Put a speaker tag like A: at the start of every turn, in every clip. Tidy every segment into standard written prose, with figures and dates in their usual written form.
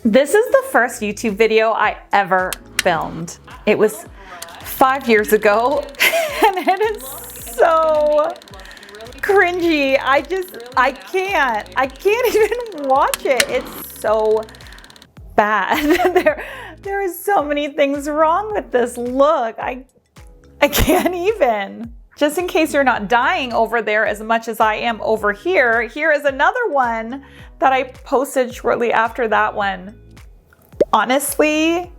A: This is the first YouTube video I ever filmed. It was 5 years ago and it is so cringy. I can't even watch it. It's so bad. There is so many things wrong with this look. I can't even. Just in case you're not dying over there as much as I am over here, here is another one that I posted shortly after that one. Honestly,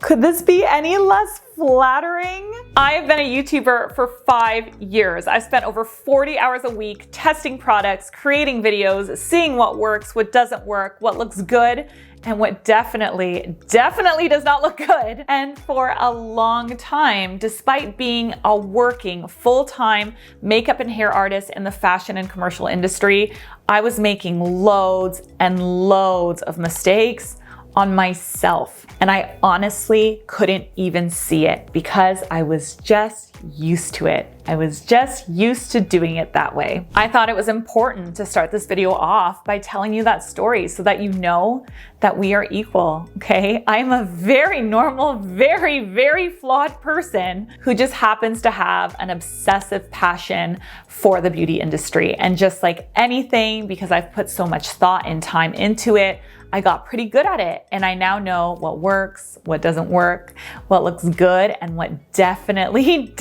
A: could this be any less flattering? I have been a YouTuber for 5 years. I've spent over 40 hours a week testing products, creating videos, seeing what works, what doesn't work, what looks good, and what definitely does not look good. And for a long time, despite being a working full-time makeup and hair artist in the fashion and commercial industry, I was making loads and loads of mistakes on myself. And I honestly couldn't even see it because I was just used to it. I was just used to doing it that way. I thought it was important to start this video off by telling you that story so that you know that we are equal, okay? I'm a very normal, very flawed person who just happens to have an obsessive passion for the beauty industry. And just like anything, because I've put so much thought and time into it, I got pretty good at it. And I now know what works, what doesn't work, what looks good, and what definitely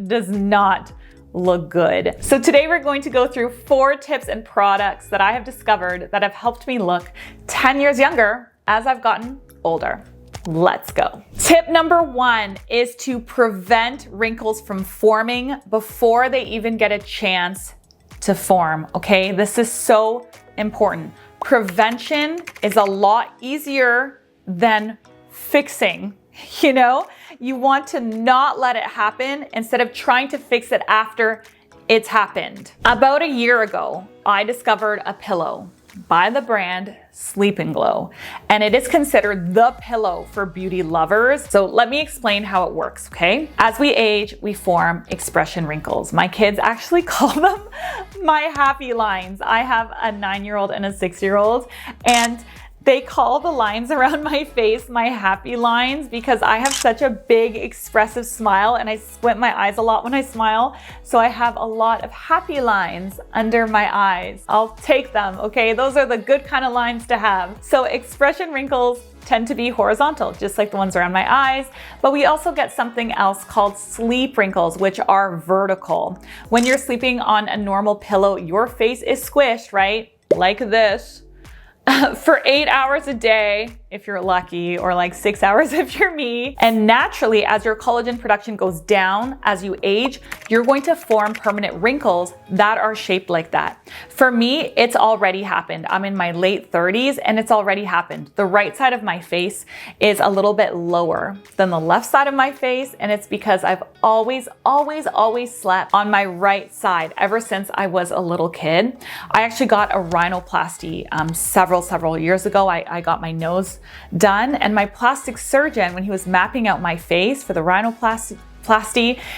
A: does not look good. So today we're going to go through 4 tips and products that I have discovered that have helped me look 10 years younger as I've gotten older. Let's go. Tip number 1 is to prevent wrinkles from forming before they even get a chance to form, okay? This is so important. Prevention is a lot easier than fixing. You know, you want to not let it happen instead of trying to fix it after it's happened. About a year ago, I discovered a pillow by the brand Sleep & Glow, and it is considered the pillow for beauty lovers. So let me explain how it works, okay? As we age, we form expression wrinkles. My kids actually call them my happy lines. I have a 9-year-old and a 6-year-old, and they call the lines around my face my happy lines because I have such a big expressive smile and I squint my eyes a lot when I smile. So I have a lot of happy lines under my eyes. I'll take them, okay? Those are the good kind of lines to have. So expression wrinkles tend to be horizontal, just like the ones around my eyes, but we also get something else called sleep wrinkles, which are vertical. When you're sleeping on a normal pillow, your face is squished, right? Like this. For 8 hours a day, if you're lucky, or like 6 hours if you're me. And naturally, as your collagen production goes down as you age, you're going to form permanent wrinkles that are shaped like that. For me, it's already happened. I'm in my late 30s and it's already happened. The right side of my face is a little bit lower than the left side of my face, and it's because I've always slept on my right side ever since I was a little kid. I actually got a rhinoplasty several years ago. I got my nose done, and my plastic surgeon, when he was mapping out my face for the rhinoplasty,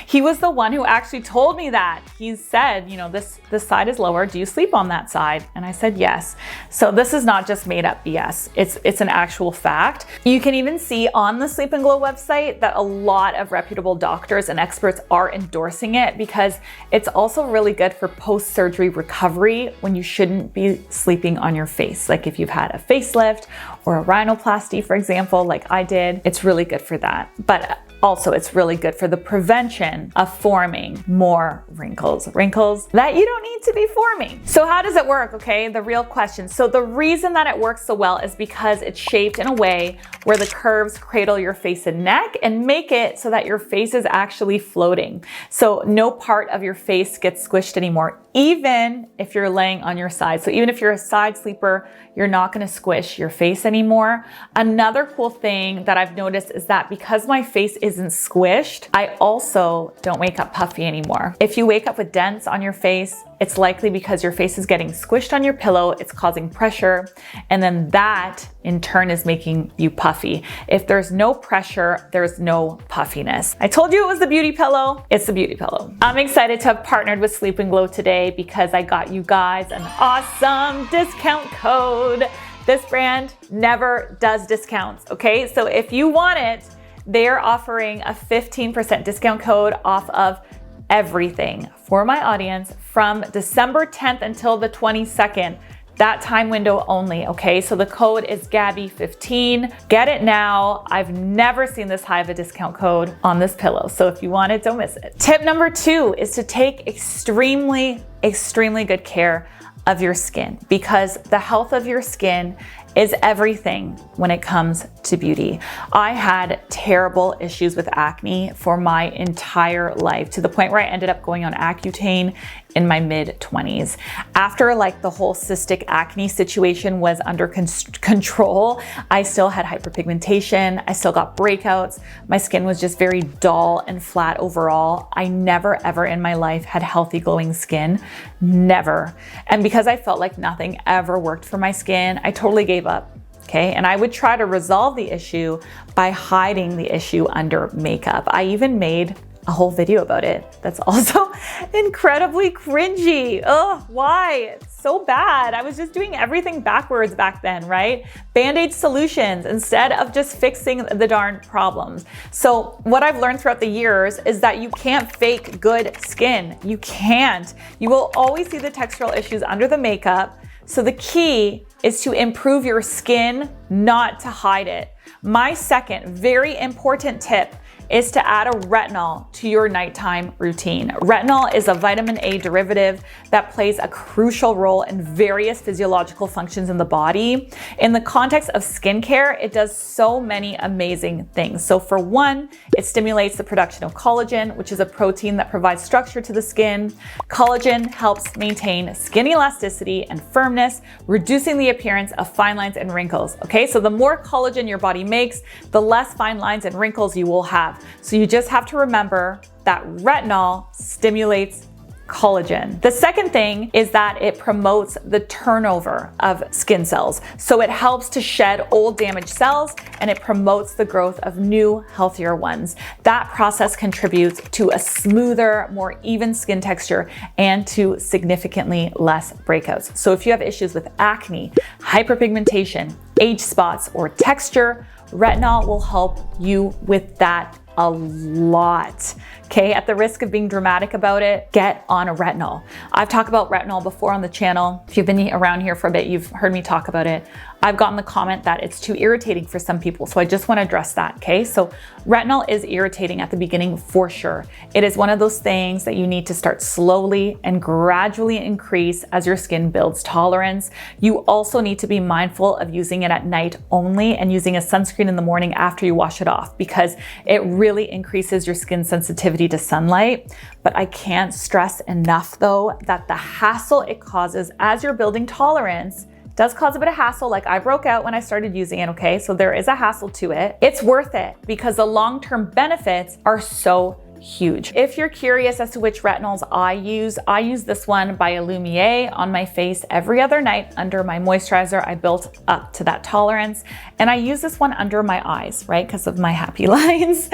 A: he was the one who actually told me that. He said, you know, this side is lower. Do you sleep on that side? And I said, yes. So this is not just made up BS. It's an actual fact. You can even see on the Sleep & Glow website that a lot of reputable doctors and experts are endorsing it because it's also really good for post-surgery recovery when you shouldn't be sleeping on your face. Like if you've had a facelift or a rhinoplasty, for example, like I did, it's really good for that. But also, it's really good for the prevention of forming more wrinkles that you don't need to be forming. So how does it work, okay? The real question. So the reason that it works so well is because it's shaped in a way where the curves cradle your face and neck and make it so that your face is actually floating. So no part of your face gets squished anymore, even if you're laying on your side. So even if you're a side sleeper, you're not gonna squish your face anymore. Another cool thing that I've noticed is that because my face isn't squished, I also don't wake up puffy anymore. If you wake up with dents on your face, it's likely because your face is getting squished on your pillow, it's causing pressure, and then that in turn is making you puffy. If there's no pressure, there's no puffiness. I told you it was the beauty pillow, it's the beauty pillow. I'm excited to have partnered with Sleep & Glow today because I got you guys an awesome discount code This brand never does discounts, okay? So if you want it, they're offering a 15% discount code off of everything for my audience from December 10th until the 22nd. That time window only, okay? So the code is Gabby15. Get it now. I've never seen this high of a discount code on this pillow. So if you want it, don't miss it. Tip number 2 is to take extremely good care of your skin, because the health of your skin is everything when it comes to beauty. I had terrible issues with acne for my entire life, to the point where I ended up going on Accutane in my mid-20s. After like the whole cystic acne situation was under control, I still had hyperpigmentation. I still got breakouts. My skin was just very dull and flat overall. I never ever in my life had healthy glowing skin, never. And because I felt like nothing ever worked for my skin, I totally gave up. Okay, and I would try to resolve the issue by hiding the issue under makeup. I even made a whole video about it that's also incredibly cringy. Oh, why? It's so bad. I was just doing everything backwards back then, right? Band-Aid solutions instead of just fixing the darn problems. So what I've learned throughout the years is that you can't fake good skin. You can't. You will always see the textural issues under the makeup. So the key is to improve your skin, not to hide it. My second very important tip is to add a retinol to your nighttime routine. Retinol is a vitamin A derivative that plays a crucial role in various physiological functions in the body. In the context of skincare, it does so many amazing things. So for one, it stimulates the production of collagen, which is a protein that provides structure to the skin. Collagen helps maintain skin elasticity and firmness, reducing the appearance of fine lines and wrinkles. Okay, so the more collagen your body makes, the less fine lines and wrinkles you will have. So you just have to remember that retinol stimulates collagen. The second thing is that it promotes the turnover of skin cells. So it helps to shed old damaged cells and it promotes the growth of new, healthier ones. That process contributes to a smoother, more even skin texture and to significantly less breakouts. So if you have issues with acne, hyperpigmentation, age spots, or texture, retinol will help you with that a lot. Okay, at the risk of being dramatic about it, get on a retinol. I've talked about retinol before on the channel. If you've been around here for a bit, you've heard me talk about it. I've gotten the comment that it's too irritating for some people, so I just want to address that, okay? So retinol is irritating at the beginning for sure. It is one of those things that you need to start slowly and gradually increase as your skin builds tolerance. You also need to be mindful of using it at night only and using a sunscreen in the morning after you wash it off, because it really increases your skin sensitivity to sunlight. But I can't stress enough though that the hassle it causes as you're building tolerance does cause a bit of hassle. Like I broke out when I started using it, okay? So there is a hassle to it. It's worth it because the long-term benefits are so huge. If you're curious as to which retinols I use this one by Illumier on my face every other night under my moisturizer. I built up to that tolerance, and I use this one under my eyes, right? Because of my happy lines.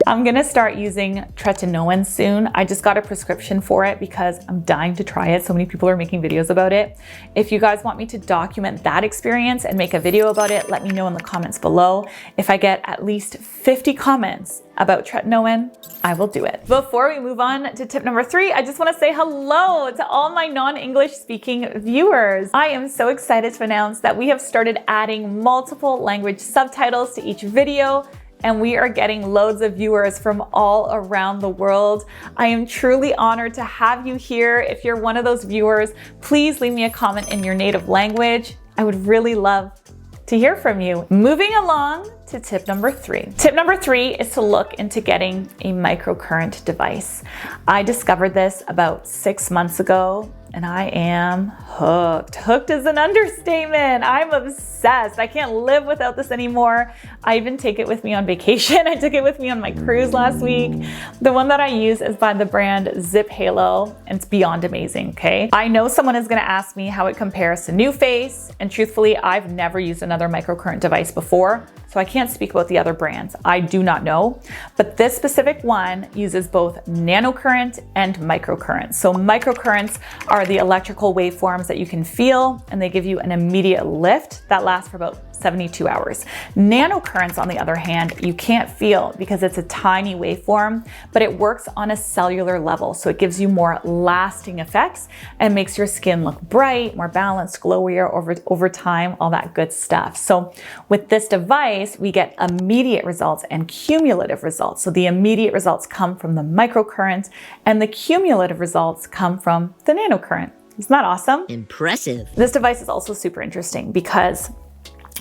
A: I'm gonna start using tretinoin soon. I just got a prescription for it because I'm dying to try it. So many people are making videos about it. If you guys want me to document that experience and make a video about it, let me know in the comments below. If I get at least 50 comments about tretinoin, I will do it. Before we move on to tip number 3, I just want to say hello to all my non-English speaking viewers. I am so excited to announce that we have started adding multiple language subtitles to each video, and we are getting loads of viewers from all around the world. I am truly honored to have you here. If you're one of those viewers, please leave me a comment in your native language. I would really love to hear from you. Moving along to tip number 3. Tip number 3 is to look into getting a microcurrent device. I discovered this about 6 months ago and I am hooked. Hooked is an understatement. I'm obsessed. I can't live without this anymore. I even take it with me on vacation. I took it with me on my cruise last week. The one that I use is by the brand ZipHalo, and it's beyond amazing, okay? I know someone is gonna ask me how it compares to NuFace, and truthfully, I've never used another microcurrent device before, so I can't speak about the other brands. I do not know, but this specific one uses both nanocurrent and microcurrent. So microcurrents are are the electrical waveforms that you can feel, and they give you an immediate lift that lasts for about 72 hours. Nanocurrents, on the other hand, you can't feel because it's a tiny waveform, but it works on a cellular level. So it gives you more lasting effects and makes your skin look bright, more balanced, glowier over time, all that good stuff. So with this device, we get immediate results and cumulative results. So the immediate results come from the microcurrent and the cumulative results come from the nanocurrent. Isn't that awesome?
B: Impressive.
A: This device is also super interesting because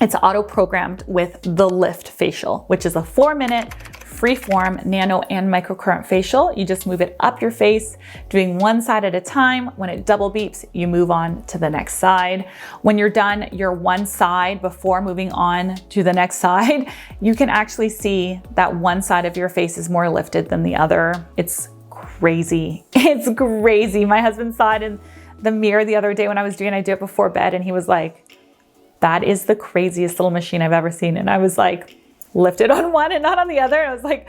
A: it's auto-programmed with the Lift Facial, which is a 4-minute free-form nano and microcurrent facial. You just move it up your face, doing one side at a time. When it double beeps, you move on to the next side. When you're done your one side before moving on to the next side, you can actually see that one side of your face is more lifted than the other. It's crazy. It's crazy. My husband saw it in the mirror the other day when I was doing it. I do it before bed, and he was like, that is the craziest little machine I've ever seen. And I was like, lifted on one and not on the other. And I was like,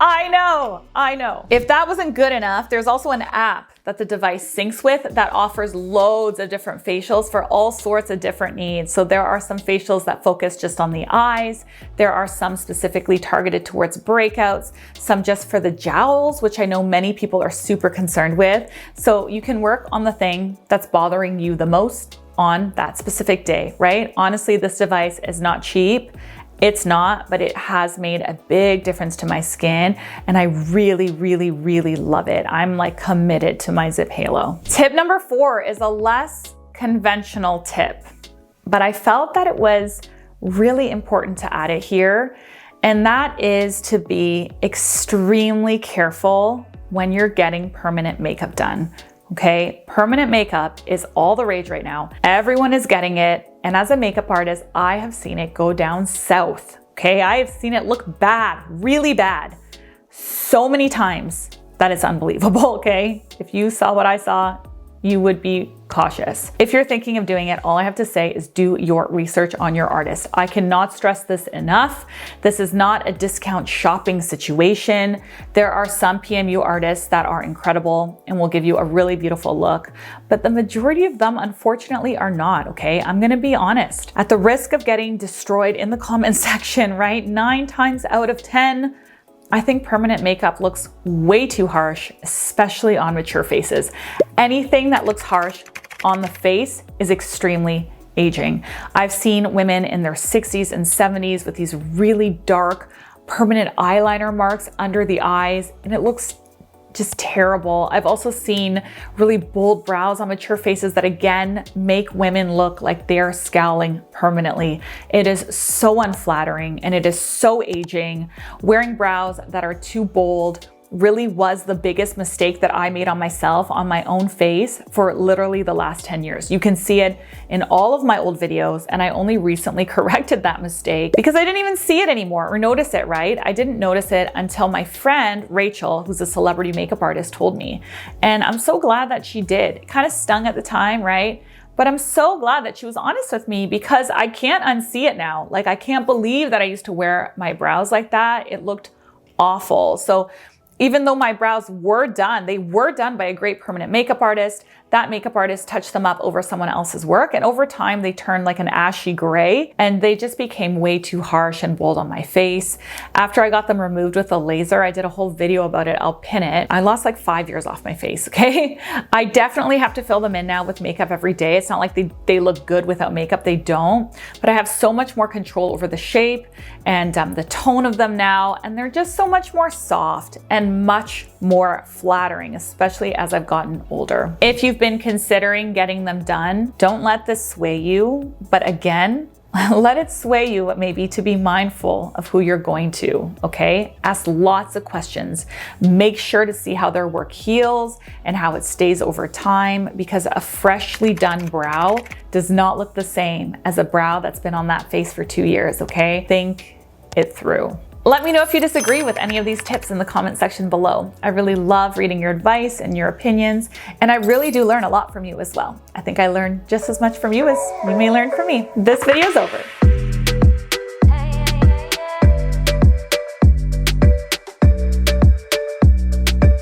A: I know. If that wasn't good enough, there's also an app that the device syncs with that offers loads of different facials for all sorts of different needs. So there are some facials that focus just on the eyes. There are some specifically targeted towards breakouts, some just for the jowls, which I know many people are super concerned with. So you can work on the thing that's bothering you the most on that specific day, right? Honestly, this device is not cheap. It's not, but it has made a big difference to my skin, and I really, really, really love it. I'm like committed to my Zip Halo. Tip number 4 is a less conventional tip, but I felt that it was really important to add it here, and that is to be extremely careful when you're getting permanent makeup done. Okay, permanent makeup is all the rage right now. Everyone is getting it. And as a makeup artist, I have seen it go down south. Okay, I have seen it look bad, really bad, so many times that it's unbelievable. Okay, if you saw what I saw, you would be cautious. If you're thinking of doing it, all I have to say is do your research on your artist. I cannot stress this enough. This is not a discount shopping situation. There are some PMU artists that are incredible and will give you a really beautiful look, but the majority of them unfortunately are not, okay? I'm gonna be honest. At the risk of getting destroyed in the comment section, right? 9 times out of 10, I think permanent makeup looks way too harsh, especially on mature faces. Anything that looks harsh on the face is extremely aging. I've seen women in their 60s and 70s with these really dark permanent eyeliner marks under the eyes, and it looks just terrible. I've also seen really bold brows on mature faces that again make women look like they're scowling permanently. It is so unflattering and it is so aging. Wearing brows that are too bold really was the biggest mistake that I made on myself, on my own face, for literally the last 10 years. You can see it in all of my old videos, and I only recently corrected that mistake because I didn't even see it anymore or notice it, right? I didn't notice it until my friend Rachel, who's a celebrity makeup artist, told me. And I'm so glad that she did. It kind of stung at the time, right? But I'm so glad that she was honest with me because I can't unsee it now. Like, I can't believe that I used to wear my brows like that. It looked awful. So even though my brows were done, they were done by a great permanent makeup artist. That makeup artist touched them up over someone else's work. And over time, they turned like an ashy gray and they just became way too harsh and bold on my face. After I got them removed with a laser, I did a whole video about it. I'll pin it. I lost like 5 years off my face, okay? I definitely have to fill them in now with makeup every day. It's not like they look good without makeup. They don't. But I have so much more control over the shape and the tone of them now. And they're just so much more soft and much more flattering, especially as I've gotten older. If you've been considering getting them done, don't let this sway you. But again, let it sway you maybe to be mindful of who you're going to, okay? Ask lots of questions. Make sure to see how their work heals and how it stays over time, because a freshly done brow does not look the same as a brow that's been on that face for 2 years, okay? Think it through. Let me know if you disagree with any of these tips in the comment section below. I really love reading your advice and your opinions, and I really do learn a lot from you as well. I think I learned just as much from you as you may learn from me. This video's over.